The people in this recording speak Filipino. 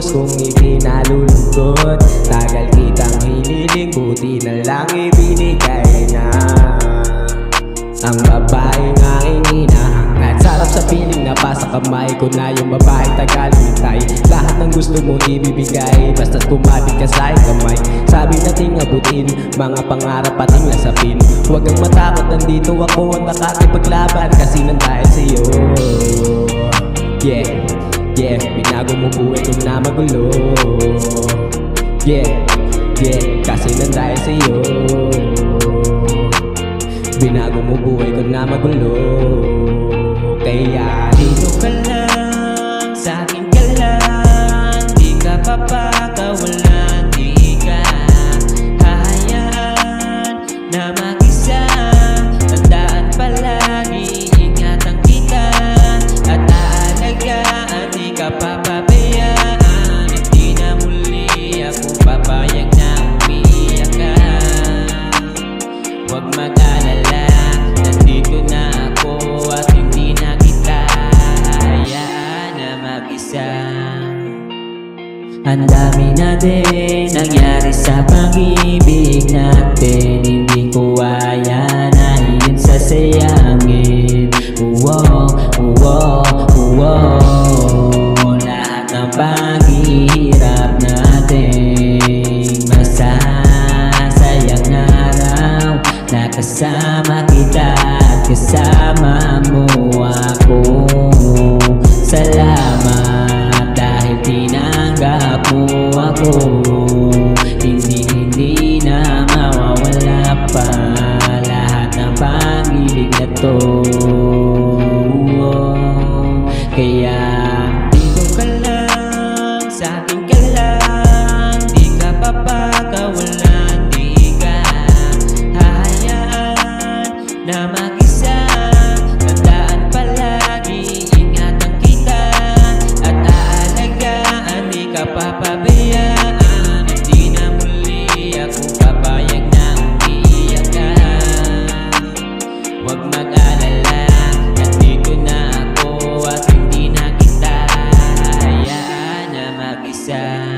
lubos kung ikinalulungkot. Tagal kitang hiniling, buti na lang ibinigay na ang babaeng aking hinahangad. Sarap sa piling na pasa kamay ko na yung babaeng tagalintay. Lahat ng gusto mo ibibigay, basta't kumapit ka sa aking kamay. Sabi nating abutin, mga pangarap ating lasapin. Huwag kang matakot, nandito ako at nakakipaglaban kasi nandahil sa'yo. Yeah, yeah, binago mo buhay ko na magulo. Yeah, yeah, kasi nandahil sa'yo. Binago mo buhay ko na magulo. Kaya dito ka lang, sa akin ka lang. Di ka papakawalan, di ka hahayaan na mag-isa. Tandaan palagi, ingatan kita at aalagaan. Di ka papabayaan, hindi na muli ako papayag na umiyak ka. Huwag mag-alala, nandito na ako at hindi na kita hayaan na mag-isa. Ang dami na din nangyari sa pag-ibig natin, hindi ko kaya na yun sasayangin. Lahat ng paghihirap natin, masasayang araw na kasama kita at kasama mo ako. Salamat dahil tinanggap mo ako. Hindi na mawawala pa lahat ng pag-ibig na to. Kaya dito ka lang, sa akin ka lang. Di ka papakawalan, di ka hahayaan na mag-isa. Tandaan palagi, ingatan kita at aalagaan. Di ka papabayaan, hindi na muli ako papayag na umiyak ka. Huwag mag-alala, nandito na ako at hindi na kita hayaan na mag-isa.